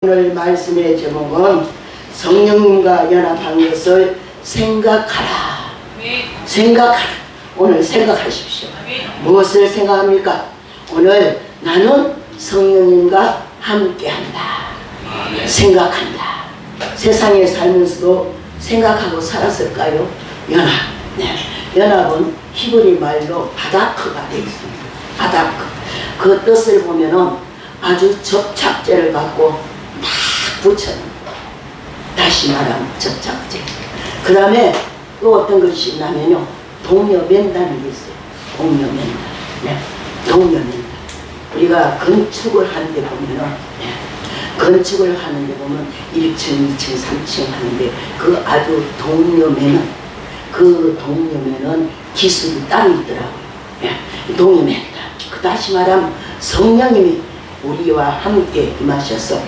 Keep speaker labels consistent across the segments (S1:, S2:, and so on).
S1: 오늘 말씀의 제목은 성령님과 연합한 것을 생각하라. 생각하라. 오늘 생각하십시오. 무엇을 생각합니까? 오늘 나는 성령님과 함께한다. 생각한다. 세상에 살면서도 생각하고 살았을까요? 연합. 네. 연합은 히브리 말로 바다크가 되어 있습니다. 바다크. 그 뜻을 보면은 아주 접착제를 갖고 딱 붙여놓은, 다시 말하면 접착제. 그 다음에 또 어떤 것이 있냐면요, 동여맨다는 게 있어요. 동여맨다. 네. 동여맨다. 우리가 건축을 하는데 보면은, 네. 건축을 하는데 보면 1층, 2층, 3층 하는데 그 아주 동여매는, 그 동여매는 기술이 따로 있더라고요. 네. 동여맨다. 그 다시 말하면 성령님이 우리와 함께 임하셔서 다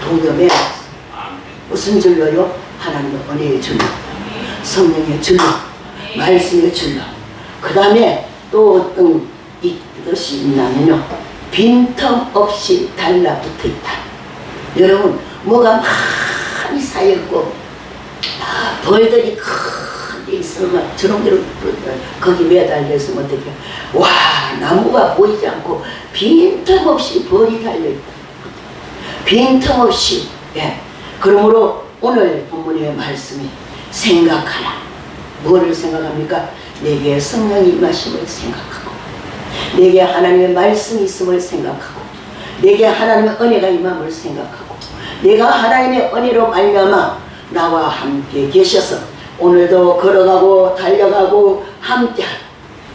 S1: 동여매. 무슨 줄로요? 하나님의 은혜의 줄로, 성령의 줄로, 말씀의 줄로. 그 다음에 또 어떤 이것이 있냐면요, 빈틈없이 달라붙어 있다. 여러분, 뭐가 많이 쌓여있고 벌들이 크게 있으면 저런 데로 거기 매달려있으면 어떻게, 와, 나무가 보이지 않고 빈틈없이 벌이 달려있다. 빈틈없이. 예. 그러므로 오늘 본문의 말씀이 생각하라. 뭐를 생각합니까? 내게 성령이 임하심을 생각하고, 내게 하나님의 말씀이 있음을 생각하고, 내게 하나님의 은혜가 임함을 생각하고, 내가 하나님의 은혜로 말미암아 나와 함께 계셔서 오늘도 걸어가고 달려가고 함께하라.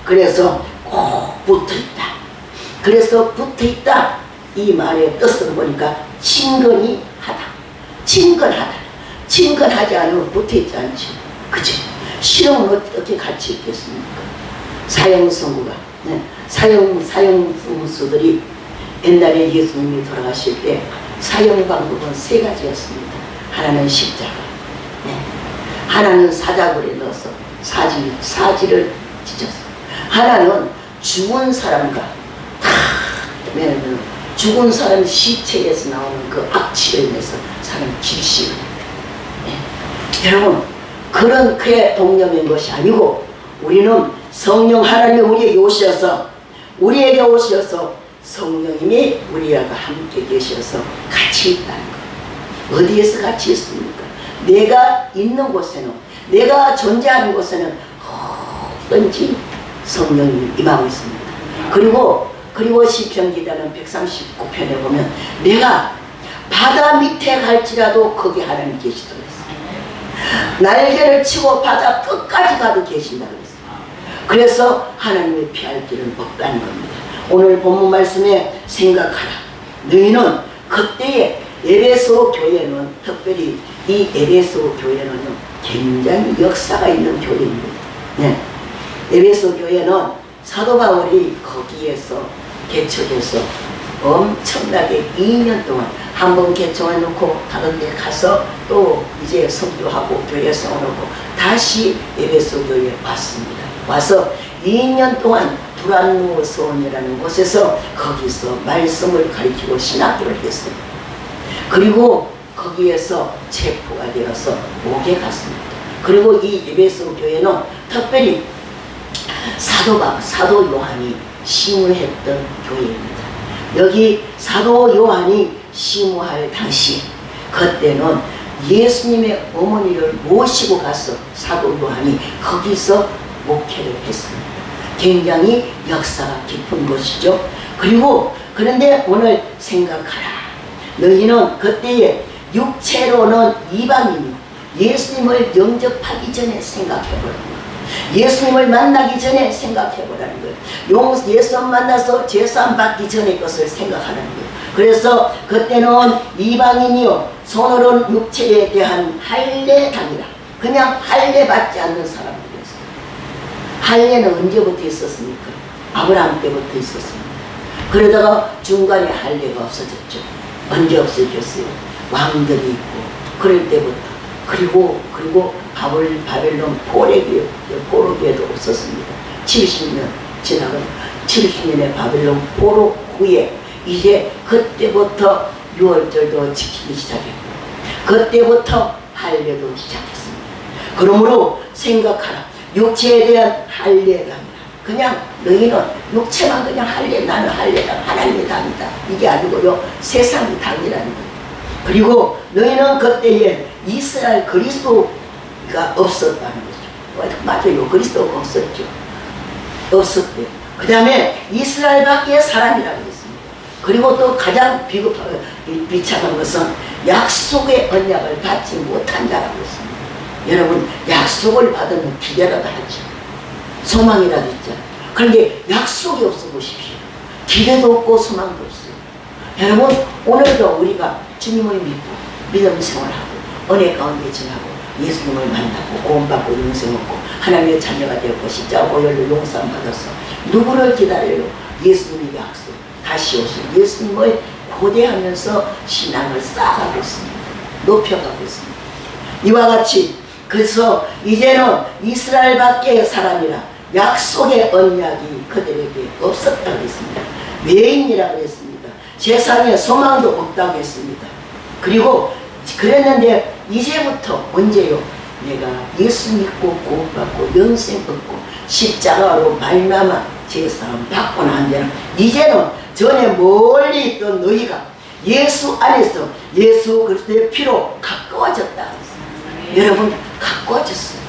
S1: 그래서 꼭 붙어있다. 그래서 붙어있다, 이 말의 뜻을 보니까 친근히 하다. 친근하다. 친근하지 않으면 붙어있지 않지. 그죠? 실험은 어떻게 같이 있겠습니까? 사형선구가, 네. 사형선구들이 옛날에 예수님이 돌아가실 때 사형 방법은 3가지였습니다. 하나는 십자가, 네. 하나는 사자굴에 넣어서 사지를 찢었어요. 하나는 죽은 사람과 죽은 사람 시체에서 나오는 그 악취를 내서 사람 질식을. 네. 여러분, 그런 그의 동념인 것이 아니고 우리는 성령 하나님이 우리에게 오셔서 성령님이 우리와 함께 계셔서 같이 있다는 것. 어디에서 같이 있습니까? 내가 있는 곳에는, 내가 존재하는 곳에는 어떤지 성령님이 임하고 있습니다. 그리고 시편 기자는 139편에 보면 내가 바다 밑에 갈지라도 거기 하나님 계시다고 했어요. 날개를 치고 바다 끝까지 가도 계신다고 했어요. 그래서 하나님의 피할 길은 없다는 겁니다. 오늘 본문 말씀에 생각하라. 너희는 그때의 에베소 교회는, 특별히 이 에베소 교회는요, 굉장히 역사가 있는 교회입니다. 네. 에베소 교회는 사도 바울이 거기에서 개척해서 엄청나게 2년 동안 한 번 개척해 놓고 다른 데 가서 또 이제 성교하고 교회 세워놓고 다시 에베소 교회에 왔습니다. 와서 2년 동안 브란누소원이라는 곳에서 거기서 말씀을 가르치고 신학교를 했습니다. 그리고 거기에서 체포가 되어서 옥에 갔습니다. 그리고 이 에베소 교회는 특별히 사도 요한이 심우했던 교회입니다. 여기 사도 요한이 심우할 당시, 그때는 예수님의 어머니를 모시고 가서 사도 요한이 거기서 목회를 했습니다. 굉장히 역사가 깊은 것이죠. 그런데 오늘 생각하라. 너희는 그때에 육체로는 이방인이 예수님을 영접하기 전에 생각해보라는 거예요. 예수님을 만나기 전에 생각해보라는 거예요. 예수 만나서 제사함 받기 전의 것을 생각하라는 거예요. 그래서 그때는 이방인이요, 손으로는 육체에 대한 할례당이라, 그냥 할례 받지 않는 사람들이었어요. 할례는 언제부터 있었습니까? 아브라함 때부터 있었습니다. 그러다가 중간에 할례가 없어졌죠. 언제 없어졌어요? 왕들이 있고 그럴 때부터. 그리고 바벨론 포로기에도 없었습니다. 70년 지나고 70년의 바벨론 포로 후에 이제 그때부터 유월절도 지키기 시작했고 그때부터 할례도 시작했습니다. 그러므로 생각하라. 육체에 대한 할례랍니다. 그냥 너희는 육체만 그냥 할례, 나는 할례다, 하나님의 당이다, 이게 아니고요, 세상의 당이라는 거예요. 그리고 너희는 그때에 이스라엘 그리스도가 없었다는 거죠. 맞아요. 그리스도가 없었죠. 없었대요. 그 다음에 이스라엘 밖의 사람이라고 했습니다. 그리고 또 가장 비참한 것은 약속의 언약을 받지 못한 자라고 했습니다. 여러분, 약속을 받으면 기대라도 하죠. 소망이라도 있잖아요. 그런데 약속이 없어 보십시오. 기대도 없고 소망도 없어요. 여러분, 오늘도 우리가 주님을 믿고 믿음 생활하고 은혜 가운데 지나고 예수님을 만나고 구원받고 영생 얻고 하나님의 자녀가 되었고 십자가 보혈로 용서함 받아서 누구를 기다려요? 예수님의 약속, 다시 오실 예수님을 고대하면서 신앙을 쌓아가고 있습니다. 높여가고 있습니다. 이와 같이 그래서 이제는 이스라엘 밖의 사람이라 약속의 언약이 그들에게 없었다고 했습니다. 외인이라고 했습니다. 세상에 소망도 없다고 했습니다. 그리고 그랬는데 이제부터 언제요? 내가 예수 믿고 구원받고 영생 얻고 십자가로 말미암아 제사함 받고 난 데는 이제는 전에 멀리 있던 너희가 예수 안에서 예수 그리스도의 피로 가까워졌다. 여러분, 가까워졌어요.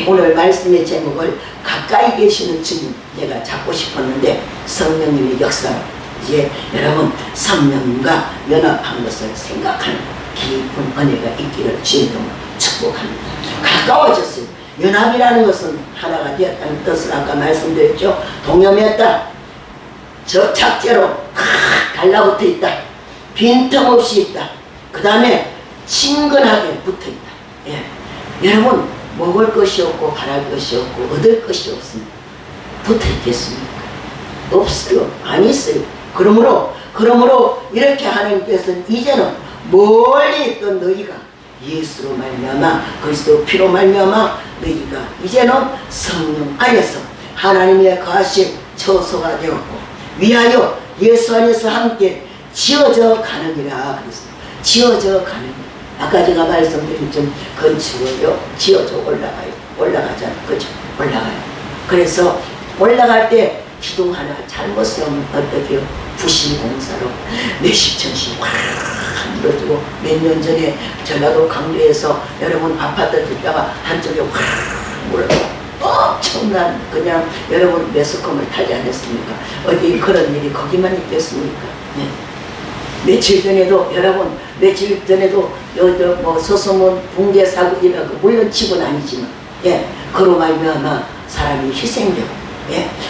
S1: 오늘 말씀의 제목을 가까이 계시는 주님, 내가 잡고 싶었는데 성령님의 역사로 이제 여러분 성령님과 연합한 것을 생각하는 깊은 은혜가 있기를 주님으로 축복합니다. 가까워졌어요. 연합이라는 것은 하나가 되었다는 뜻을 아까 말씀드렸죠. 동염했다, 접착제로 달라붙어 있다, 빈틈없이 있다, 그 다음에 친근하게 붙어 있다. 예. 여러분, 먹을 것이 없고 바랄 것이 없고 얻을 것이 없습니다. 붙어 있겠습니까? 없어요. 안 있어요. 그러므로 이렇게 하나님께서는 이제는 멀리 있던 너희가 예수로 말미암아 그리스도 피로 말미암아 너희가 이제는 성령 안에서 하나님의 거하신 처소가 되었고 위하여 예수 안에서 함께 지어져 가느니라 그랬어요. 지어져 가느니라. 아까 제가 말씀드린 좀 건축을요, 지어져 올라가잖아요. 그죠? 올라가요. 그래서 올라갈 때 기둥 하나 잘못 세우면 어떻게요? 부실공사로 몇십 천씩 확 밀어주고, 몇 년 전에 전라도 강주에서 여러분 아파트 듣다가 한쪽에 확 물어주고 엄청난 그냥 여러분 매스컴을 타지 않았습니까? 어디 그런 일이 거기만 있겠습니까? 네. 며칠 전에도 뭐 소소문 붕괴 사고지만 물론 집은 아니지만 그로 말미암아 사람이 희생되고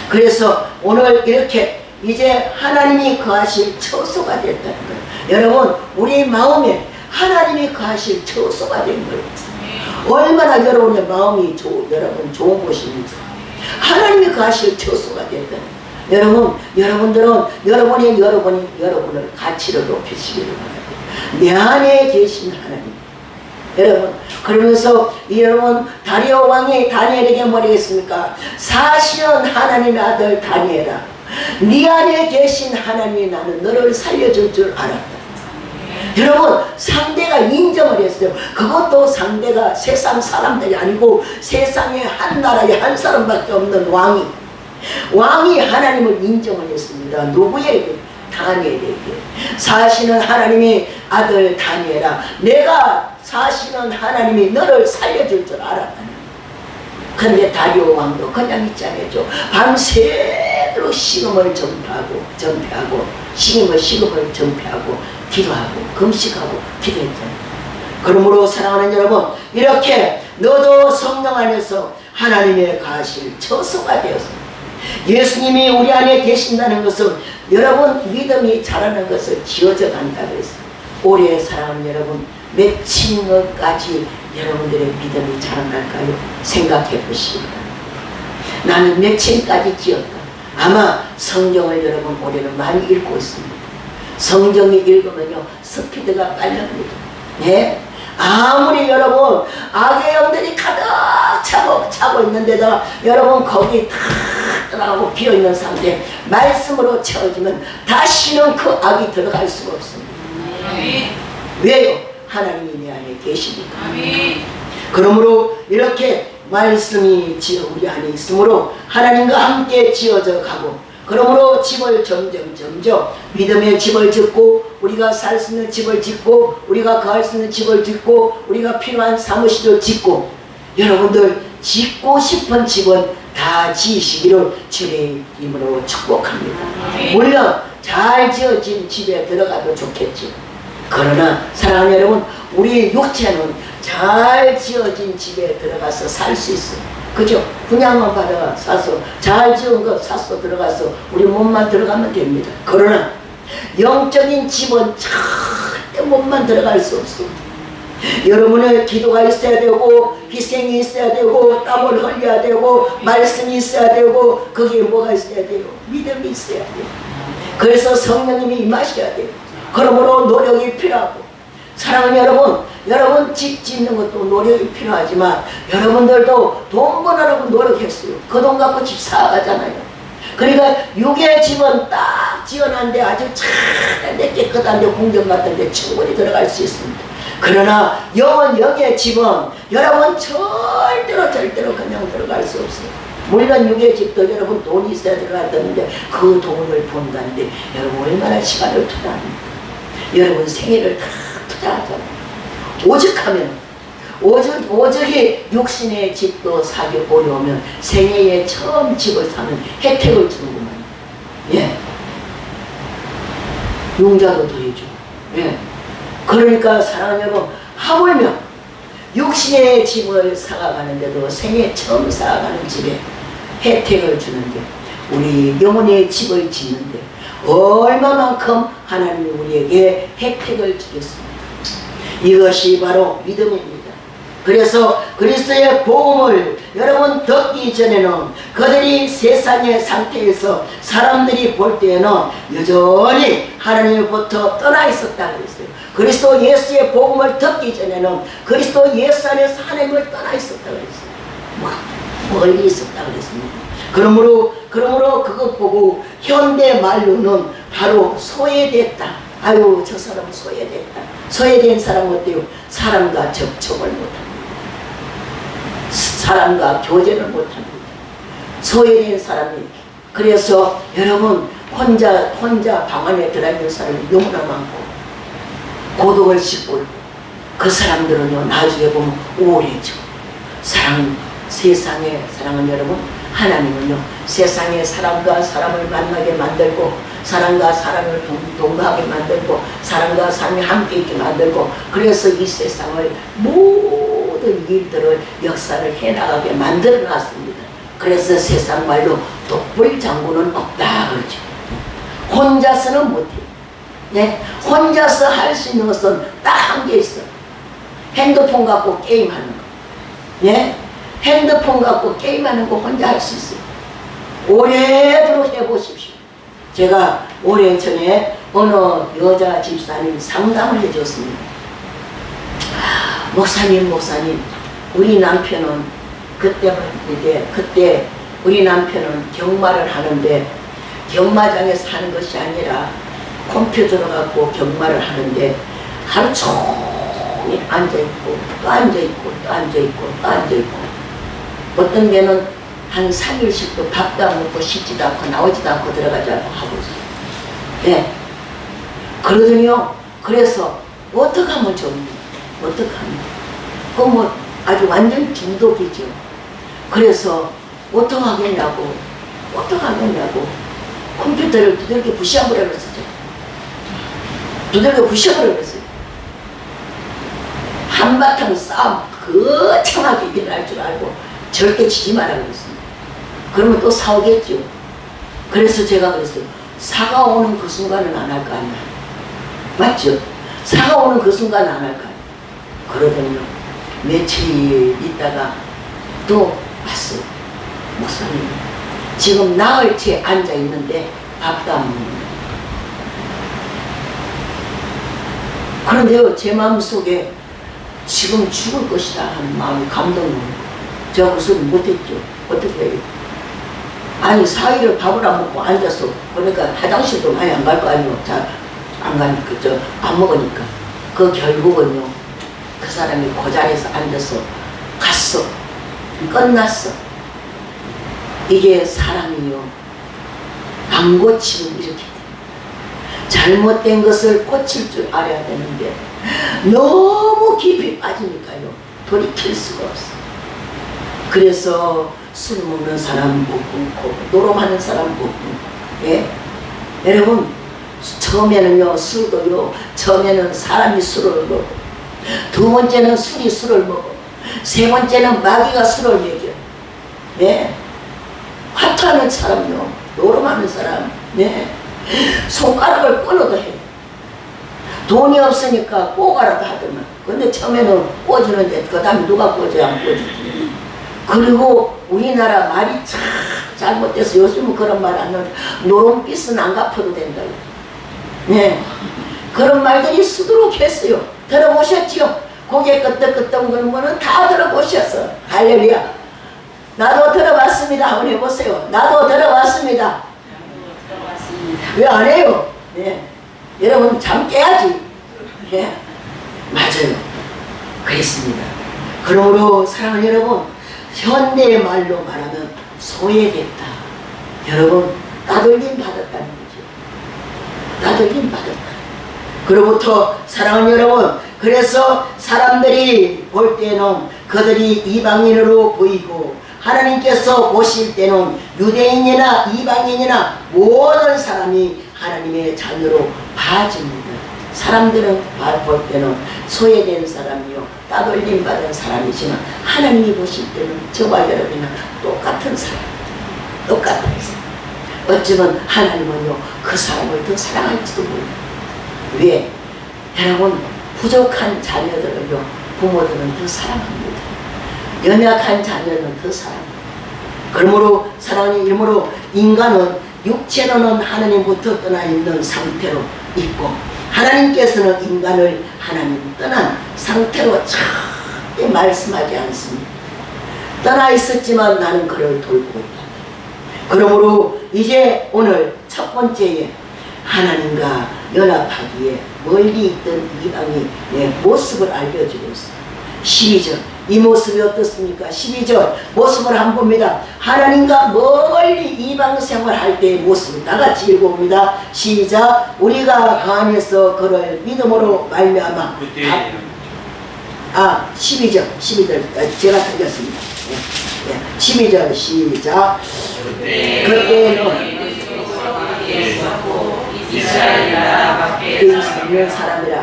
S1: 그래서 오늘 이렇게 이제 하나님이 거하실 처소가 됐다는 거예요. 여러분, 우리 마음에 하나님이 거하실 처소가 된 거예요. 얼마나 여러분의 마음이 여러분 좋은 곳입니까? 하나님이 거하실 처소가 됐다는 거예요. 여러분들은 여러분을 가치를 높이시기를 바랍니다. 내 안에 계신 하나님. 여러분, 그러면서 여러분 다리오 왕이 다니엘에게 뭐라고 했습니까? 사시는 하나님의 아들 다니엘아, 네 안에 계신 하나님이 나는 너를 살려줄 줄 알았다. 여러분, 상대가 인정을 했어요. 그것도 상대가 세상 사람들이 아니고 세상에 한 나라에 한 사람밖에 없는 왕이 하나님을 인정을 했습니다. 누구에게? 다니엘에게. 사시는 하나님의 아들 다니엘아, 내가 사시는 하나님이 너를 살려줄 줄 알았다. 근데 다리오 왕도 그냥 있지 않았죠. 밤새도록 식음을 전폐하고 식음을 전폐하고 기도하고 금식하고 기도했잖아요. 그러므로 사랑하는 여러분, 이렇게 너도 성령 안에서 하나님의 거하실 처소가 되었습니다. 예수님이 우리 안에 계신다는 것은 여러분 믿음이 자라는 것을 지어져 간다고 했어요. 올해 사랑하는 여러분, 몇천년까지 여러분들의 믿음이 자라날까요? 생각해 보시기 바랍니다. 나는 몇천까지 지었다. 아마 성경을 여러분 올해는 많이 읽고 있습니다. 성경이 읽으면요 스피드가 빨라집니다. 아무리 여러분 악의 영들이 가득 차고 있는데도 여러분 거기 다 들어가고 비어있는 상태 말씀으로 채워지면 다시는 그 악이 들어갈 수가 없습니다. 왜요? 하나님이 내 안에 계시니까. 그러므로 이렇게 말씀이 우리 안에 있으므로 하나님과 함께 지어져 가고, 그러므로 집을 점점 믿음의 집을 짓고, 우리가 살 수 있는 집을 짓고, 우리가 거할 수 있는 집을 짓고, 우리가 필요한 사무실을 짓고, 여러분들 짓고 싶은 집은 다 지으시기를 주의 이름으로 축복합니다. 물론 잘 지어진 집에 들어가도 좋겠지. 그러나 사랑하는 여러분, 우리 육체는 잘 지어진 집에 들어가서 살 수 있어요. 그죠? 분양만 받아 사서 잘 지은 거 사서 들어가서 우리 몸만 들어가면 됩니다. 그러나 영적인 집은 절대 몸만 들어갈 수 없어. 여러분의 기도가 있어야 되고, 희생이 있어야 되고, 땀을 흘려야 되고, 말씀이 있어야 되고, 거기에 뭐가 있어야 돼요? 믿음이 있어야 돼요. 그래서 성령님이 임하셔야 돼요. 그러므로 노력이 필요하고, 사랑하는 여러분 집 짓는 것도 노력이 필요하지만 여러분들도 돈 벌으라고 노력했어요. 그 돈 갖고 집 사가잖아요. 그러니까 육의 집은 딱 지어놨는데 아주 잘 깨끗한데 궁전 같은데 충분히 들어갈 수 있습니다. 그러나 영의 집은 여러분 절대로 그냥 들어갈 수 없어요. 물론 육의 집도 여러분 돈이 있어야 들어간다는데 그 돈을 본다는데 여러분 얼마나 시간을 투자합니까? 여러분 생애를 다 투자하잖아요. 오직이 육신의 집도 사기 어려우면 생애에 처음 집을 사면 혜택을 주는구만. 예. 융자도 더해줘. 예. 그러니까 사랑하는 여러분, 하물며 육신의 집을 사가가는데도 생애 처음 사가는 집에 혜택을 주는데, 우리 영혼의 집을 짓는데 얼마만큼 하나님이 우리에게 혜택을 주겠습니까? 이것이 바로 믿음입니다. 그래서 그리스도의 복음을 여러분 듣기 전에는 그들이 세상의 상태에서 사람들이 볼 때에는 여전히 하나님으로부터 떠나 있었다 그랬어요. 그리스도 예수의 복음을 듣기 전에는 그리스도 예수 안에서 하나님을 떠나 있었다 그랬어요. 멀리 있었다 그랬습니다. 그러므로 그것 보고 현대 말로는 바로 소외됐다. 아유, 저 사람은 소외됐다. 소외된 사람은 어때요? 사람과 접촉을 못합니다. 사람과 교제를 못합니다. 소외된 사람이. 그래서 여러분 혼자 방 안에 들어있는 사람이 너무나 많고 고독을 싣고, 그 사람들은요 나중에 보면 우울해져. 세상에 사랑하는 여러분, 하나님은요 세상에 사람과 사람을 만나게 만들고, 사람과 사람을 동거하게 만들고, 사람과 사람이 함께 있게 만들고, 그래서 이 세상을 모든 일들을 역사를 해나가게 만들어 놨습니다. 그래서 세상 말로 독불장군은 없다 그러죠. 혼자서는 못해요. 네? 혼자서 할 수 있는 것은 딱 한 개 있어. 핸드폰 갖고 게임하는 거. 네? 핸드폰 갖고 게임하는 거 혼자 할 수 있어요. 오래도록 해보십시오. 제가 오래전에 어느 여자 집사님 상담을 해줬습니다. 목사님, 우리 남편은 그때 우리 남편은 경마를 하는데, 경마장에서 하는 것이 아니라 컴퓨터로 갖고 경마를 하는데 하루 종일 앉아있고 또 앉아있고 또 앉아있고 또 앉아있고, 어떤 데는 한 3일씩도 밥도 안 먹고 씻지도 않고 나오지도 않고 들어가지 않고 하고 있어요. 예. 그러더니요, 그래서 어떻게 하면 좋습니까? 어떻게 하면? 그거 뭐 아주 완전 중독이죠. 그래서 어떻게 하겠냐고 컴퓨터를 두들겨 부셔버려 그랬어요. 두들겨 부셔버려 그랬어요. 한바탕 싸움 거창하게 일어날 줄 알고 절대 치지 마라 그랬습니다. 그러면 또 싸우겠죠. 그래서 제가 그랬어요. 사가 오는 그 순간은 안 할 거 아니야. 맞죠? 사가 오는 그 순간은 안 할 거 아니야. 그러더니요, 며칠 있다가 또 왔어요. 목사님, 지금 나흘 채 앉아 있는데 밥도 안 먹는다. 그런데요, 제 마음속에 지금 죽을 것이다 하는 마음이 감동을 먹고, 제가 그 소리 못했죠. 어떻게 해요? 아니 4일을 밥을 안 먹고 앉아서, 그러니까 화장실도 많이 안 갈 거 아니에요. 자, 안 가니까, 안 먹으니까. 그 결국은요, 그 사람이 그 자리에서 앉아서 갔어. 끝났어. 이게 사람이요, 안 고치면 이렇게 돼. 잘못된 것을 고칠 줄 알아야 되는데 너무 깊이 빠지니까요, 돌이킬 수가 없어. 그래서 술 먹는 사람 못 끊고, 노름하는 사람 못 끊고. 예? 여러분, 처음에는요, 술도요, 처음에는 사람이 술을 먹어. 두 번째는 술이 술을 먹어. 세 번째는 마귀가 술을 먹여. 예? 화투하는 사람요, 노름하는 사람, 예? 손가락을 끊어도 해. 돈이 없으니까 꼬가라도 하더만. 근데 처음에는 꽂주는데 그 다음에 누가 꽂아야 안 꽂지. 그리고 우리나라 말이 참 잘못돼서 요즘은 그런 말 안 나오죠. 노름빚은 안 갚아도 된다고. 네. 그런 말들이 수두룩했어요. 들어보셨지요? 고개 끄덕끄덕 그런 거는 다 들어보셨어. 할렐루야. 나도 들어봤습니다. 한번 해보세요. 나도 들어봤습니다. 왜 안 해요? 네. 여러분 잠 깨야지. 네. 맞아요. 그랬습니다. 그러므로 사랑하는 여러분, 현대의 말로 말하면 소외됐다. 여러분, 따돌림 받았다는 거죠. 따돌림 받았다. 그로부터 사랑하는 여러분, 그래서 사람들이 볼 때는 그들이 이방인으로 보이고, 하나님께서 보실 때는 유대인이나 이방인이나 모든 사람이 하나님의 자녀로 봐집니다. 사람들은 볼 때는 소외된 사람이요, 따돌림 받은 사람이지만 하나님이 보실 때는 저와 여러분이나 똑같은 사람, 똑같은 사람. 어쩌면 하나님은요, 그 사람을 더 사랑할지도 모릅니다. 왜? 여러분, 부족한 자녀들을요, 부모들은 더 사랑합니다. 연약한 자녀는 더 사랑합니다. 그러므로 사랑하는 이름으로 인간은 육체로는 하나님부터 떠나 있는 상태로 있고, 하나님께서는 인간을 하나님 떠난 상태로 절대 말씀하지 않습니다. 떠나 있었지만 나는 그를 돌보고 있다. 그러므로 이제 오늘 첫 번째에 하나님과 연합하기에 멀리 있던 이방인의 모습을 알려주고 있습니다. 12절, 이 모습이 어떻습니까? 12절 모습을 한번 봅니다. 하나님과 멀리 이방 생활할 때의 모습을 다같이 읽어봅니다. 시작. 우리가 그 안에서 그를 믿음으로 말미암아. 12절 제가 드렸습니다. 12절 시작. 그때는 이스라엘 나라 밖에 있는 사람이라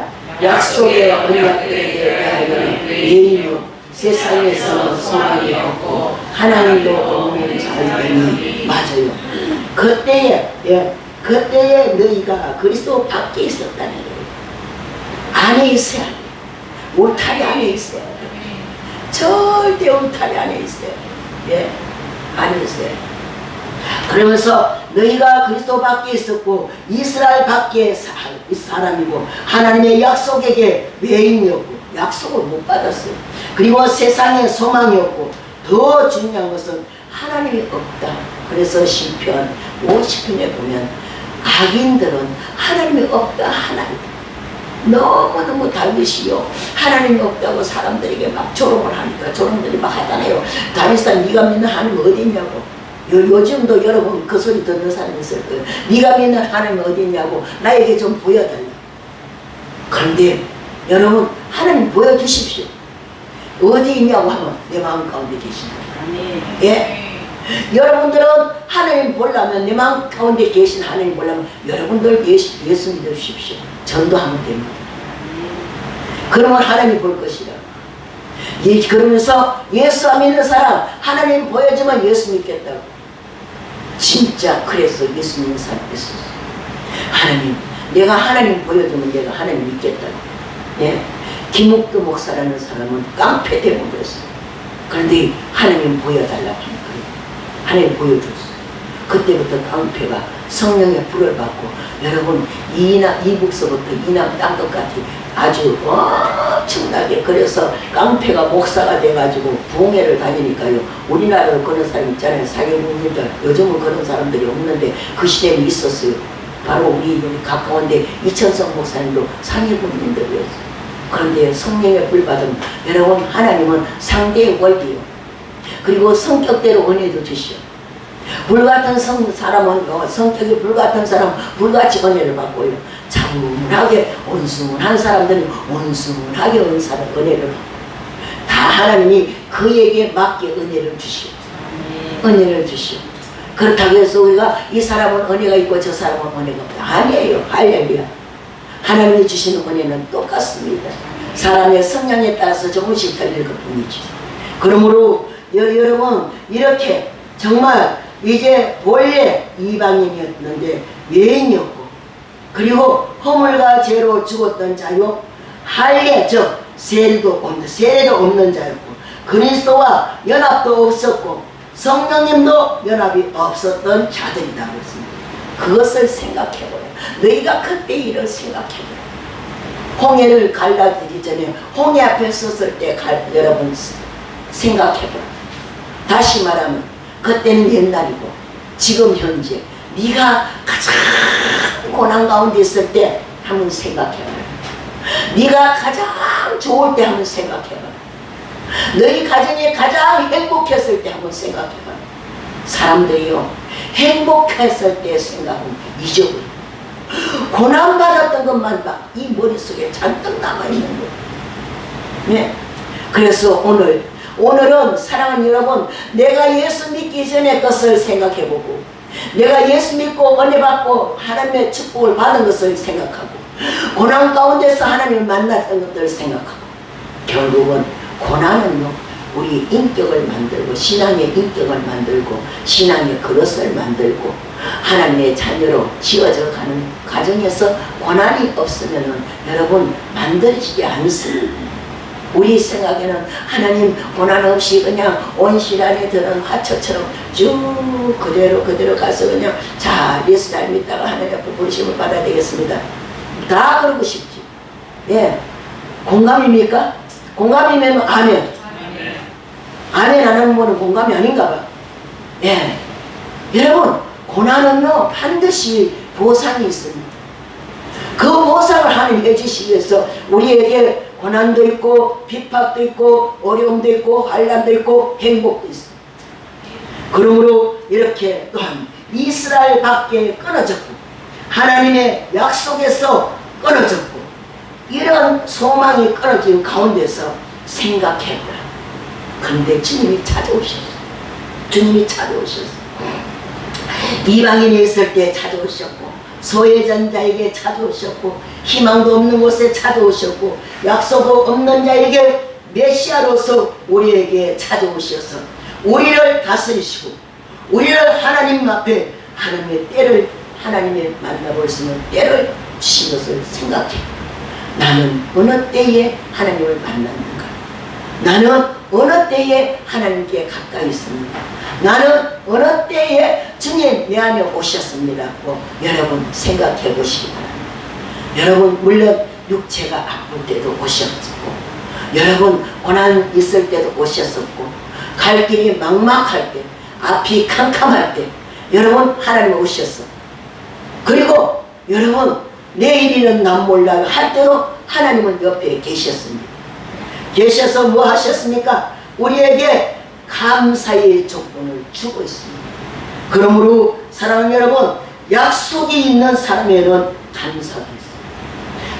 S1: 약속의 언약들에 대하여는 예의로 세상에서는 소망이 없고 하나님도 없는 자들이니. 맞아요. 그때에 너희가 그리스도 밖에 있었다는 거예요. 안에 있어야 돼. 울타리 안에 있어야 돼. 절대 울타리 안에 있어야 돼. 예, 안에 있어야 돼. 그러면서 너희가 그리스도 밖에 있었고 이스라엘 밖에 사람이고 하나님의 약속에게 외인이었고, 약속을 못 받았어요. 그리고 세상에 소망이 없고, 더 중요한 것은 하나님이 없다. 그래서 시편 50편에 보면 악인들은 하나님이 없다, 하나님 너무너무 다윗이요, 하나님이 없다고 사람들에게 막 조롱을 하니까 조롱들이 막 하잖아요. 다윗아, 네가 믿는 하나님 어디 있냐고. 요즘도 여러분 그 소리 듣는 사람이 있을 거예요. 네가 믿는 하나님 어디 있냐고 나에게 좀 보여달라. 그런데 여러분, 하나님 보여주십시오. 어디 있냐고 하면 내 마음 가운데 계신다. 예? 여러분들은 하나님 보려면, 내 마음 가운데 계신 하나님 보려면 여러분들 예수 믿으십시오. 전도하면 됩니다. 그러면 하나님 볼 것이라. 그러면서 예수 안 믿는 사람 하나님 보여주면 예수 믿겠다고. 진짜 그래서 예수 믿는 사람 있었어. 하나님, 내가 하나님 보여주면 내가 하나님 믿겠다고. 예? 김옥도 목사라는 사람은 깡패 대목이었어. 그런데 하나님 보여달라고 하니까 하나님 보여줬어. 그때부터 깡패가 성령의 불을 받고, 여러분 이북서부터 이남 땅끝까지 아주 엄청나게, 그래서 깡패가 목사가 돼가지고 부흥회를 다니니까요. 우리나라도 그런 사람 있잖아요. 사교국민들. 요즘은 그런 사람들이 없는데 그 시대는 있었어요. 바로 우리 여기 가까운데 이천성 목사님도 상위군인들이었어요. 그런데 성령의 불받음, 여러분 하나님은 상대의 권리요. 그리고 성격대로 은혜도 주시오. 불같은 사람은 성격이 불같은 사람은 불같이 은혜를 받고요. 차분하게 온순한 사람들은 온순하게 은혜를 받고 다 하나님이 그에게 맞게 은혜를 주시오. 은혜를 주시오. 그렇다고 해서 우리가 이 사람은 은혜가 있고 저 사람은 은혜가 없다. 아니에요. 할렐루야. 하나님이 주시는 은혜는 똑같습니다. 사람의 성향에 따라서 조금씩 달릴 것 뿐이죠. 그러므로 여러분 이렇게 정말 이제 본래 이방인이었는데 외인이었고 그리고 허물과 죄로 죽었던 자요 할례 즉 세례도 없는 자였고 그리스도와 연합도 없었고 성령님도 연합이 없었던 자들이라고 했습니다. 그것을 생각해보라. 너희가 그때 일을 생각해보라. 홍해를 갈라지기 전에 홍해 앞에 섰을 때 여러분 생각해보라. 다시 말하면 그때는 옛날이고 지금 현재 네가 가장 고난 가운데 있을 때 한번 생각해봐라. 네가 가장 좋을 때 한번 생각해봐라. 너희 가정이 가장 행복했을 때 한번 생각해봐라. 사람들이요 행복했을 때 생각은 잊어버려. 고난받았던 것만 막 이 머릿속에 잔뜩 남아있는 거예요. 네. 그래서 오늘은 사랑하는 여러분 내가 예수 믿기 전에 것을 생각해보고 내가 예수 믿고 은혜 받고 하나님의 축복을 받은 것을 생각하고 고난 가운데서 하나님을 만났던 것들을 생각하고 결국은 고난은요 우리 인격을 만들고 신앙의 인격을 만들고 신앙의 그릇을 만들고 하나님의 자녀로 지어져 가는 과정에서 고난이 없으면 여러분 만들어지지 않습니다. 우리 생각에는 하나님 고난 없이 그냥 온실 안에 드는 화초처럼 쭉 그대로 가서 그냥 자 예수 잘 믿다가 하나님 앞에 부르심을 받아야 되겠습니다. 다 그러고 싶지. 예, 공감입니까? 공감이면 아멘. 아멘 안 하는 분은 공감이 아닌가 봐. 예, 여러분 고난은요 반드시 보상이 있습니다. 그 보상을 하나님 해주시기 위해서 우리에게 고난도 있고 핍박도 있고 어려움도 있고 환난도 있고 행복도 있습니다. 그러므로 이렇게 또한 이스라엘 밖에 끊어졌고 하나님의 약속에서 끊어졌고 이런 소망이 끊어진 가운데서 생각해보라. 그런데 주님이 찾아오셨어요. 주님이 찾아오셨어요. 이방인이 있을 때 찾아오셨고 소외된 자에게 찾아오셨고 희망도 없는 곳에 찾아오셨고 약속도 없는 자에게 메시아로서 우리에게 찾아오셔서 우리를 다스리시고 우리를 하나님 앞에 하나님의 때를 하나님의 만나볼 수 있는 때를 주신 것을 생각해. 나는 어느 때에 하나님을 만났는가? 나는 어느 때에 하나님께 가까이 있습니다. 나는 어느 때에 주님 내 안에 오셨습니다. 여러분 생각해 보시기 바랍니다. 여러분 물론 육체가 아플 때도 오셨고 여러분 고난 있을 때도 오셨었고 갈 길이 막막할 때 앞이 캄캄할 때 여러분 하나님 오셨어. 그리고 여러분 내일이는 난 몰라요 할 때도 하나님은 옆에 계셨습니다. 계셔서 뭐 하셨습니까? 우리에게 감사의 조건을 주고 있습니다. 그러므로 사랑하는 여러분 약속이 있는 사람에는 감사가 있습니다.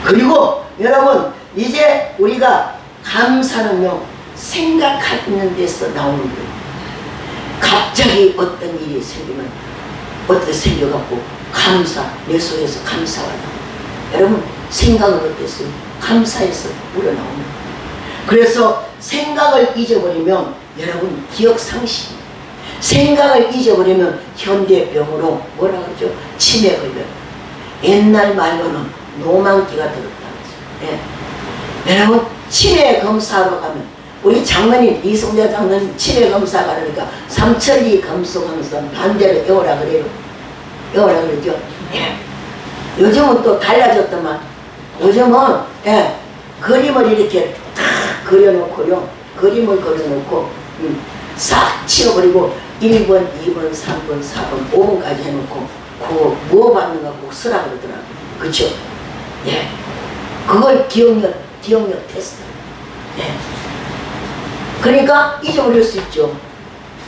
S1: 그리고 여러분 이제 우리가 감사는요 생각하는 데서 나오는 거예요. 갑자기 어떤 일이 생기면 어떻게 생겨갖고 감사 내 속에서 감사가 나와요. 여러분 생각은 어땠어요? 감사해서 우러나오는 거예요. 그래서 생각을 잊어버리면 여러분 기억상실, 생각을 잊어버리면 현대병으로 뭐라 그러죠? 치매 걸려요. 옛날 말로는 노만기가 들었다. 예. 여러분 치매 검사하러 가면 우리 장로님 이성자 장로님 치매 검사 가니까 삼천리 검소강선 반대로 외우라 그래요. 외우라 그러죠. 예. 요즘은 또 달라졌더만. 요즘은 예. 그림을 이렇게 탁 그려놓고요. 그림을 그려놓고 싹 치워버리고 1번, 2번, 3번, 4번, 5번까지 해놓고 뭐 받는가 꼭 쓰라 그러더라고요. 그쵸? 예. 그걸 기억력 테스트. 예. 그러니까 잊어버릴 수 있죠.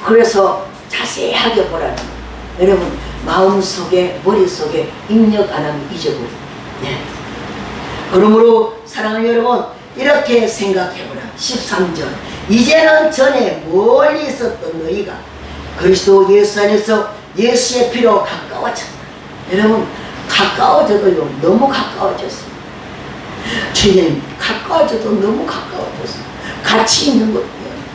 S1: 그래서 자세하게 보라는 거예요. 여러분, 마음속에, 머릿속에 입력 안 하면 잊어버려요. 예. 그러므로 사랑하는 여러분, 이렇게 생각해보라. 13절. 이제는 전에 멀리 있었던 너희가 그리스도 예수 안에서 예수의 피로 가까워졌다. 여러분, 가까워져도요, 너무 가까워졌어요. 주님, 가까워져도 너무 가까워졌어요. 같이 있는 것도,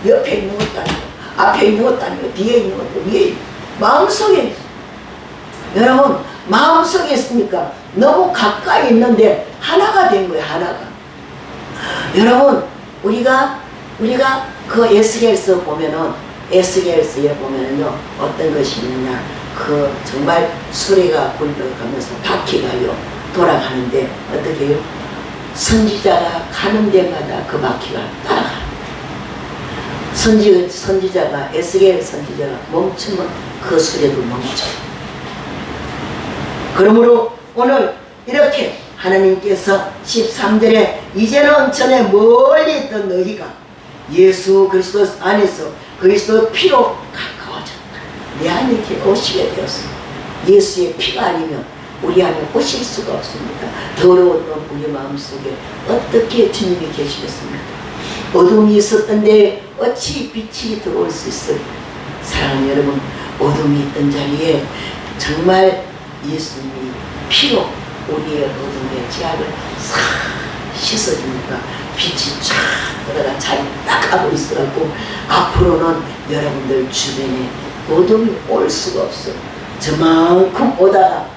S1: 옆에 있는 것도 아니고, 앞에 있는 것도 아니고, 뒤에 있는 것도, 위에 있는 것도, 마음속에 있어요. 여러분, 마음속에 있으니까 너무 가까이 있는데 하나가 된 거예요. 하나가. 여러분, 우리가 그 에스겔서 보면은, 에스겔서에 보면은요, 어떤 것이 있느냐, 그 정말 수레가 굴러가면서 바퀴가요 돌아가는데 어떻게 해요? 선지자가 가는 데마다 그 바퀴가 따라가. 선지자가, 에스겔 선지자가 멈추면 그 수레도 멈춰. 그러므로 오늘 이렇게 하나님께서 13절에 이제는 전에 멀리 있던 너희가 예수 그리스도 안에서 그리스도 피로 가까워졌다. 내 안에 이렇게 오시게 되었어. 예수의 피가 아니면 우리 안에 오실 수가 없습니다. 더러운 우리 마음속에 어떻게 주님이 계시겠습니까? 어둠이 있었던데 어찌 빛이 들어올 수 있어요? 사랑하는 여러분, 어둠이 있던 자리에 정말 예수님이 피로 우리의 어둠의 죄악을 싹 씻어주니까 빛이 쫙 들어가 자리 딱 하고 있어갖고 앞으로는 여러분들 주변에 어둠이 올 수가 없어요. 저만큼 오다가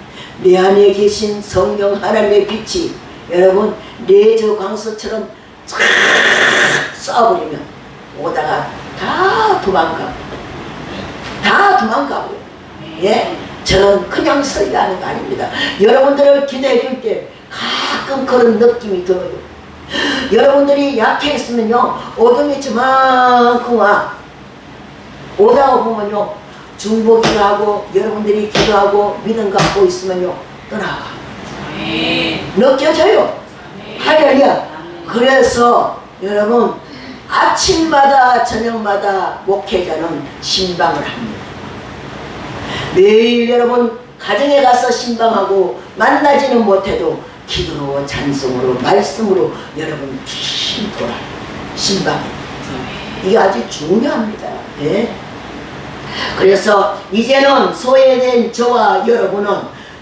S1: 내 안에 계신 성령 하나님의 빛이 여러분 레저 광선처럼 쫙 쏴버리면 오다가 다 도망가고요. 예? 저는 그냥 설교 하는 거 아닙니다. 여러분들을 기대해 줄 때 가끔 그런 느낌이 들어요. 여러분들이 약해 있으면요, 어둠이 저만큼 와. 오다가 보면요, 중보기도 하고, 여러분들이 기도하고, 믿음 갖고 있으면요, 떠나가. 느껴져요. 할렐루야. 그래서 여러분, 아침마다, 저녁마다 목회자는 신방을 합니다. 매일 여러분 가정에 가서 신방하고 만나지는 못해도 기도로 찬송으로 말씀으로 여러분 돌아 신방해. 이게 아주 중요합니다. 예? 그래서 이제는 소외된 저와 여러분은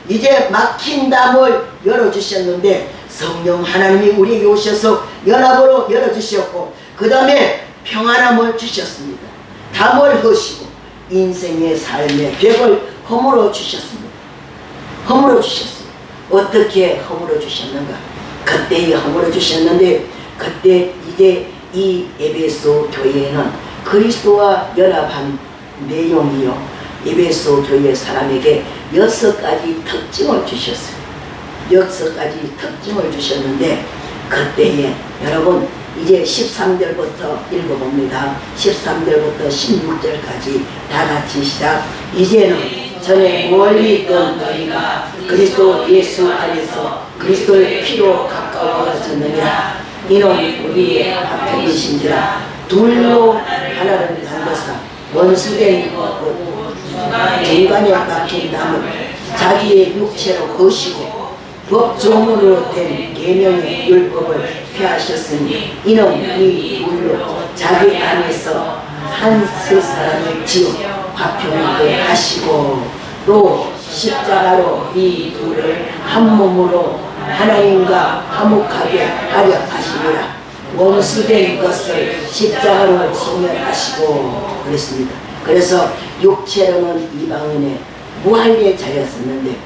S1: 이제 막힌 담을 열어주셨는데 성령 하나님이 우리에게 오셔서 연합으로 열어주셨고 그 다음에 평안함을 주셨습니다. 담을 허시고 인생의 삶의 벽을 허물어 주셨습니다. 허물어 주셨어요. 어떻게 허물어 주셨는가? 그때 허물어 주셨는데 그때 이제 이 에베소 교회에는 그리스도와 연합한 내용이요. 에베소 교회 사람에게 6가지 특징을 주셨어요. 6가지 특징을 주셨는데 그때에 여러분 이제 13절부터 읽어봅니다. 13절부터 16절까지 다 같이 시작. 이제는 전에 멀리 있던 너희가 그리스도 예수 안에서 그리스도의 피로 가까워졌느니라. 이는 우리의 앞에 계신지라 둘로 하나를 만드사 원수된 것 중간에 박힌 담을 자기의 육체로 거시고 법조문으로 된 계명의 율법을 폐하셨으니 이는 이 둘로 자기 안에서 한 세 사람을 지어 화평하게 하시고 또 십자가로 이 둘을 한 몸으로 하나님과 화목하게 하려 하시리라. 원수된 것을 십자가로 소멸하시고 그랬습니다. 그래서 육체로는 이방인의 무할례자였었는데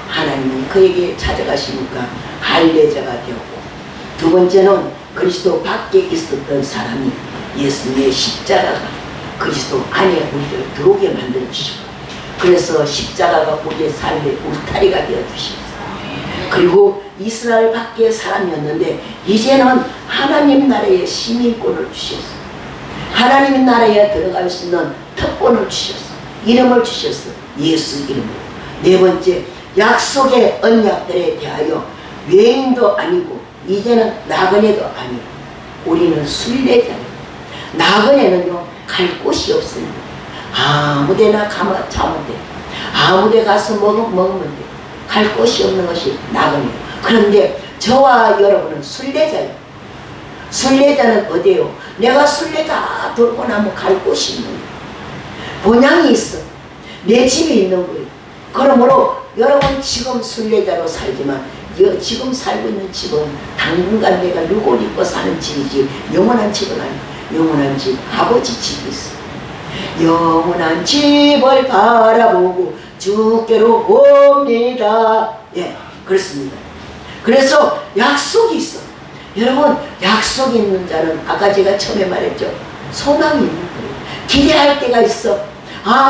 S1: 하나님은 그에게 찾아가시니까 할례자가 되었고 두 번째는 그리스도 밖에 있었던 사람이 예수님의 십자가가 그리스도 안에 우리를 들어오게 만들어주시고 그래서 십자가가 우리의 삶의 울타리가 되어주셨어요. 그리고 이스라엘 밖의 사람이었는데 이제는 하나님 나라의 시민권을 주셨어요. 하나님 나라에 들어갈 수 있는 특권을 주셨어요. 이름을 주셨어요. 예수 이름으로. 네 번째, 약속의 언약들에 대하여 외인도 아니고 이제는 나그네도 아니고 우리는 순례자예요. 나그네는요 갈 곳이 없습니다. 아무데나 가면 자면 돼. 아무데 가서 먹으면 돼. 갈 곳이 없는 것이 나그네예요. 그런데 저와 여러분은 순례자예요. 순례자는 어디예요? 내가 순례 다 돌고 나면 갈 곳이 있는 거예요. 본향이 있어. 내 집에 있는 거예요. 그러므로 여러분 지금 순례자로 살지만 지금 살고 있는 집은 당분간 내가 누굴 입고 사는 집이지 영원한 집은 아니에요. 영원한 집, 아버지 집이 있어. 영원한 집을 바라보고 주께로 옵니다. 예, 그렇습니다. 그래서 약속이 있어. 여러분, 약속이 있는 자는 아까 제가 처음에 말했죠. 소망이 있는 거예요. 기대할 때가 있어.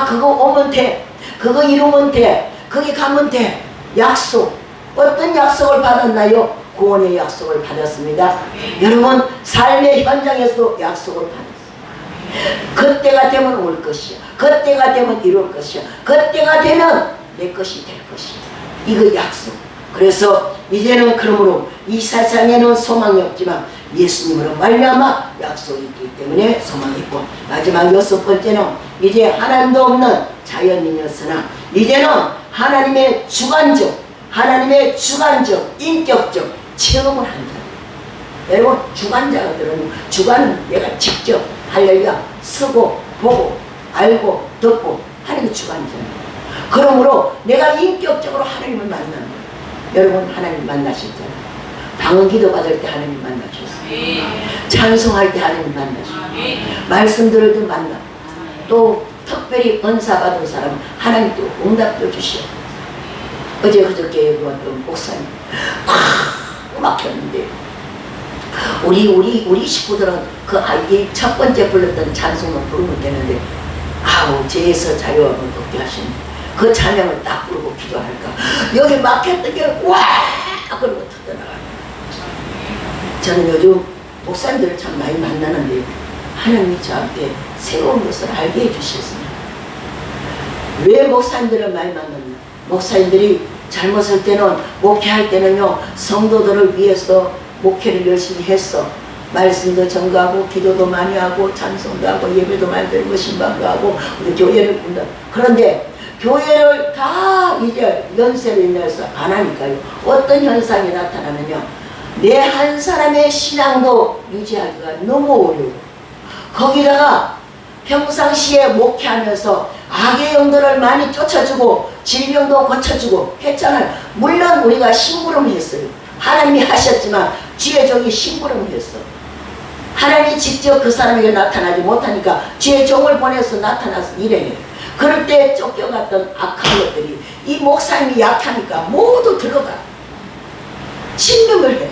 S1: 그거 오면 돼. 그거 이루면 돼. 거기 가면 돼. 약속. 어떤 약속을 받았나요? 구원의 약속을 받았습니다. 여러분, 삶의 현장에서도 약속을 받았어요. 그때가 되면 올 것이야. 그때가 되면 이룰 것이야. 그때가 되면 내 것이 될 것이야. 이거 약속. 그래서 이제는 그러므로 이 세상에는 소망이 없지만 예수님으로 말미암아 약속이 있기 때문에 소망이 있고, 마지막 여섯 번째는 이제 하나님도 없는 자연인이었으나 이제는 하나님의 주관적 인격적 체험을 한다. 여러분, 주관자들은 주관은 내가 직접 할렐루야 쓰고 보고 알고 듣고 하는 게 주관자예요. 그러므로 내가 인격적으로 하나님을 만나는 거예요. 여러분, 하나님 만나셨잖아요. 방언기도 받을 때 하나님 만나셨어요. 찬송할 때 하나님 만나셨어요. 말씀 들을 때 만나. 또 특별히 은사 받은 사람 하나님 또 응답도 주시오. 어제 그저께 보았던 목사님 꽉 막혔는데 우리 식구들은 그 아이 첫 번째 불렀던 찬송을 부르면 되는데 죄에서 자유함을 얻게 하시는 그 찬양을 딱 부르고 기도할까 여기 막혔던 게 와 그러고 터져나가요. 저는 요즘 목사님들을 참 많이 만나는데 하나님이 저한테 새로운 것을 알게 해주셨습니다. 왜 목사님들을 많이 만났나? 목사님들이 젊었을 때는 목회할 때는요 성도들을 위해서 목회를 열심히 했어. 말씀도 전가하고 기도도 많이 하고 찬송도 하고 예배도 많이 드리고 신방도 하고 우리 교회를 군다. 그런데 교회를 다 이제 연세로 인해서 안 하니까요 어떤 현상이 나타나느냐, 내 한 사람의 신앙도 유지하기가 너무 어려워. 거기다가 평상시에 목회하면서 악의 영들을 많이 쫓아주고 질병도 고쳐주고 했잖아요. 물론 우리가 심부름했어요. 하나님이 하셨지만 주의 종이 심부름했어. 하나님이 직접 그 사람에게 나타나지 못하니까 주의 종을 보내서 나타나서 일해. 그럴 때 쫓겨갔던 악한 것들이 이 목사님이 약하니까 모두 들어가 침묵을 해.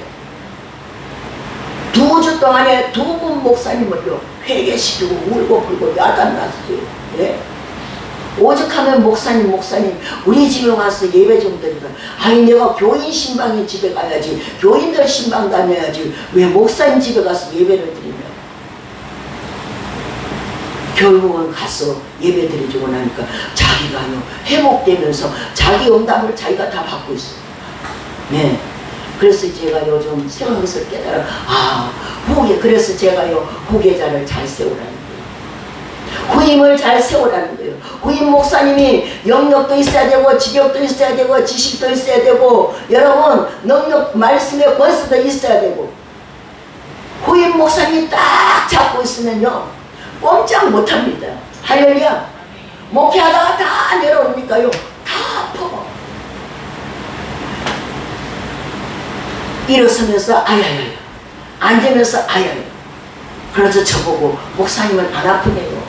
S1: 2주 동안에 2분 목사님을요 회개시키고 울고 불고 야단났어요. 예? 오죽하면 목사님 우리 집에 와서 예배 좀 드리라. 아니 내가 교인 신방의 집에 가야지, 교인들 신방 다녀야지 왜 목사님 집에 가서 예배를 드리냐. 결국은 가서 예배 드리고 나니까 자기가요 회복되면서 자기 응답을 자기가 다 받고 있어요. 네. 그래서 제가 요즘 새로운 것을 깨달아 그래서 제가요 후계자를 잘 세우라는 거예요. 후임을 잘 세우라는 거예요. 후임 목사님이 영역도 있어야 되고 지격도 있어야 되고 지식도 있어야 되고 여러분 능력 말씀의 권수도 있어야 되고 후임 목사님이 딱 잡고 있으면요 꼼짝 못합니다. 할렐루야. 목회하다가 다 내려오니까요 다 퍼. 일어서면서 아야야야, 앉으면서 아야야. 그래서 저보고 목사님은 안 아프네요.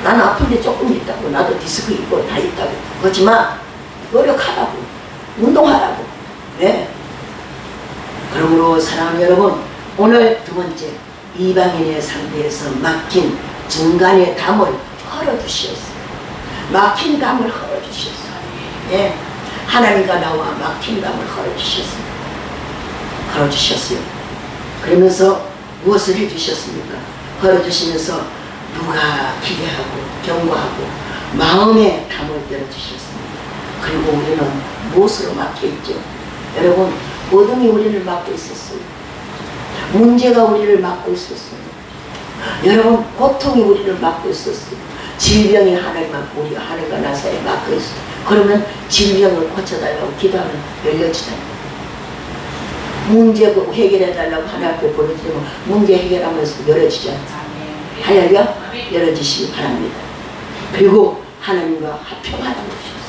S1: 나는 아픈데 조금 있다고. 나도 디스크 있고 다 있다고. 그렇지만 노력하라고, 운동하라고. 네. 그러므로 사랑하는 여러분, 오늘 두 번째 이방인의 상대에서 막힌 중간의 담을 헐어주셨어요. 막힌 담을 헐어주셨어요. 예. 하나님과 나와 막힌 담을 헐어주셨어요. 그러면서 무엇을 해주셨습니까? 헐어주시면서 누가 기대하고 경고하고 마음의 담을 열어주셨습니다. 그리고 우리는 무엇으로 막혀 있죠? 여러분, 어둠이 우리를 막고 있었어요. 문제가 우리를 막고 있었어요. 여러분, 고통이 우리를 막고 있었어요. 질병이 우리 하늘과 나사에 막고 있어요. 그러면 질병을 고쳐달라고 기도하면 열려지잖아요. 문제 해결해달라고 하나님 앞에 부르짖으면 문제 해결하면서 열어지죠. 할렐루야, 열어지시기 바랍니다. 그리고 하나님과 합평하는 것이었어요.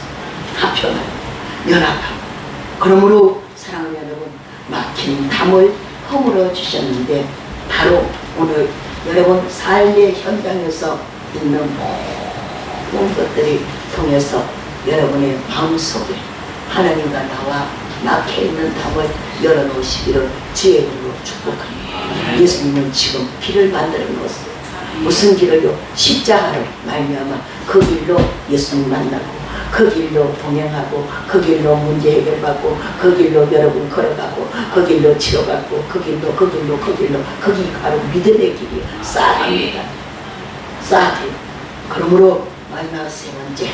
S1: 합평하는, 연합하고. 그러므로 사랑하는 여러분, 막힌 담을 허물어 주셨는데 바로 오늘 여러분 삶의 현장에서 있는 모든 것들이 통해서 여러분의 마음속에 하나님과 나와 막혀있는 담을 열어놓으시기를 주의 이름으로 축복합니다. 예수님은 지금 길을 만들어 놓았어요. 무슨 길을요? 십자가로 말미암아 그 길로 예수님 만나고, 그 길로 동행하고, 그 길로 문제 해결받고, 그 길로 여러분 걸어가고, 그 길로 치료받고, 그 길로 그게 바로 믿음의 길이 쌓아갑니다. 쌓아요. 그러므로 마지막 세 번째,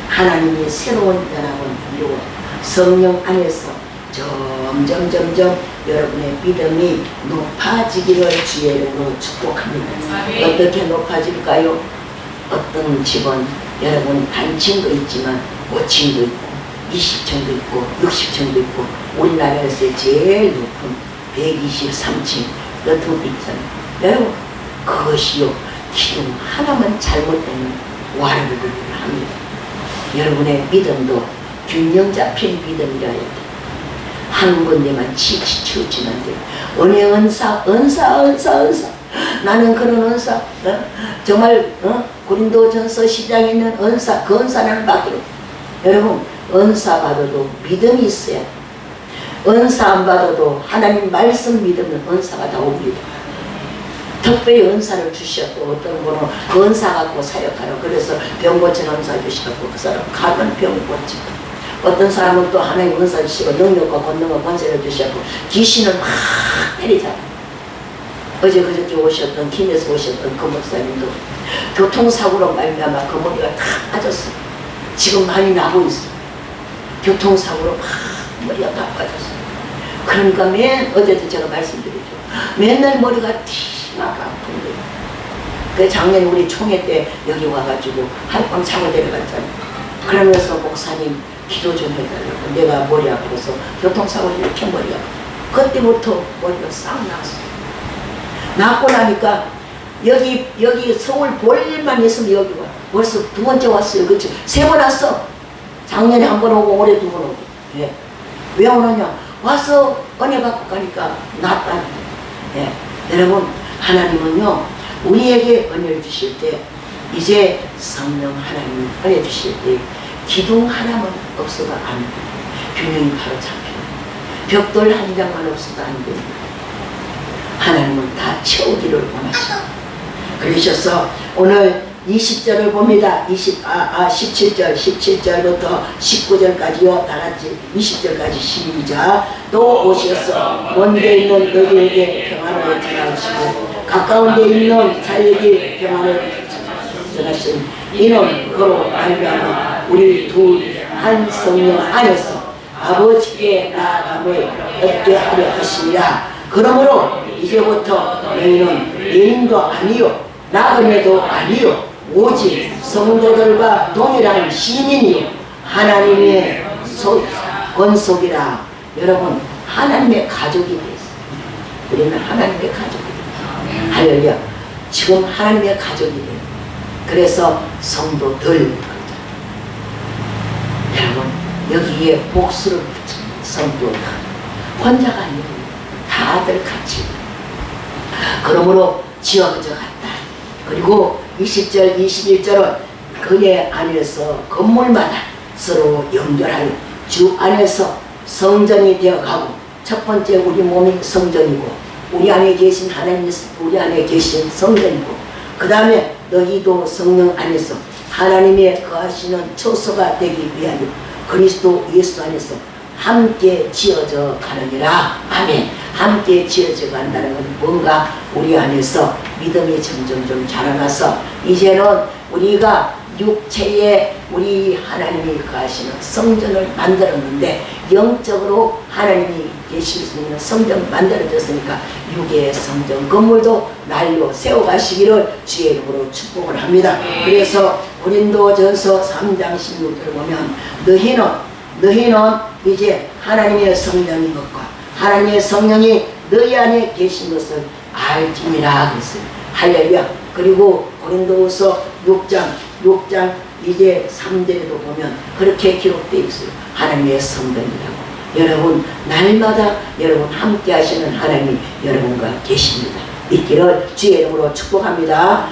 S1: 하나님이 새로운 연합을 이루어 성령 안에서 점점 여러분의 믿음이 높아지기를 주의 이름으로 축복합니다. 어떻게 높아질까요? 어떤 집은 여러분 단층도 있지만 5층도 있고 20층도 있고 60층도 있고 우리나라에서 제일 높은 123층 같은 것도 있잖아요. 여러분, 그것이요 기둥 하나만 잘못되면 와르르 합니다. 여러분의 믿음도 균형 잡힌 믿음이라 해야 돼. 한 군데만 치우치면 안 돼. 은혜 은사. 나는 그런 은사, 정말 고린도전서 10장에 있는 은사, 그 은사 나는 받기로. 여러분, 은사 받아도 믿음이 있어야 돼. 은사 안 받아도 하나님 말씀 믿으면 은사가 다 옵니다. 특별히 은사를 주셨고, 어떤 분은 그 은사 갖고 사역하라고, 그래서 병 고치는 은사 주시고, 그 사람 가면 병 고치고, 어떤 사람은 또 하나님 은사 주시고 능력과 권능과 권세를 주셨고 귀신을 막 때리잖아. 어제 그저께 오셨던 김에서 오셨던 그 목사님도 교통사고로 말미암아 그 머리가 다 빠졌어. 지금 많이 나고 있어. 교통사고로 막 머리가 다 빠졌어. 그러니까 어제도 제가 말씀드리죠. 맨날 머리가 막 아픈 거예요. 그 작년에 우리 총회 때 여기 와가지고 하룻밤 자고 내려갔잖아. 그러면서 목사님 기도 좀 해달라고. 내가 머리 아파서 교통사고로 이렇게 머리가 아파. 그때부터 머리가 싹 나왔어. 낳고 나니까 여기 서울 볼 일만 있으면 여기 와. 벌써 두 번째 왔어요. 그치? 세 번 왔어. 작년에 한 번 오고 올해 두 번 오고. 예. 왜 오느냐? 와서 은혜 받고 가니까 낫다. 예. 여러분, 하나님은요 우리에게 은혜를 주실 때 이제 성령 하나님 은혜 주실 때 기둥 하나만 없어도 안 돼. 균형이 바로 잡혀요. 벽돌 한 장만 없어도 안 됩니다. 하나님은 다 채우기를 원하십니다. 그러셔서 오늘 20절을 봅니다. 17절부터 19절까지요. 다 같이 20절까지 시작. 또 오셔서 먼데 있는 너희에게 평안을 전하시고 가까운 데 있는 자에게 평안을 전하신 이는 그로 말미암아 우리 둘 한 성령 안에서 아버지께 나아감을 얻게 하려 하시니라. 그러므로 이제부터 너희는 예인도 아니요 나그네도 아니요 오직 성도들과 동일한 시민이요 하나님의 권속이라. 여러분, 하나님의 가족이 됐어요. 우리는 하나님의 가족이에요. 할렐루야. 지금 하나님의 가족이에요. 그래서 성도들, 여러분 여기에 복수를 붙인 성도들, 혼자가 아니고 다들 같이. 그러므로 지와 그저 같다. 그리고 20절 21절은 그의 안에서 건물마다 서로 연결하여 주 안에서 성전이 되어가고, 첫 번째 우리 몸이 성전이고 우리 안에 계신 하나님이 우리 안에 계신 성전이고, 그 다음에 너희도 성령 안에서 하나님의 거하시는 초소가 되기 위하여 그리스도 예수 안에서 함께 지어져 가느니라. 아멘. 함께 지어져 간다는 건 뭔가 우리 안에서 믿음이 점점 자라나서 이제는 우리가 육체에 우리 하나님이 거하시는 성전을 만들었는데 영적으로 하나님이 계실 수 있는 성전 만들어졌으니까 육의 성전 건물도 날로 세워가시기를 주의 이름으로 축복을 합니다. 그래서 고린도전서 3장 16절을 보면 너희는 이제 하나님의 성령인 것과 하나님의 성령이 너희 안에 계신 것을 알지니라 그랬어요. 할렐루야. 그리고 고린도후서 6장 이제 3절에도 보면 그렇게 기록되어 있어요. 하나님의 성전이라고. 여러분 날마다 여러분 함께 하시는 하나님이 여러분과 계십니다. 있기를 주의 이름으로 축복합니다.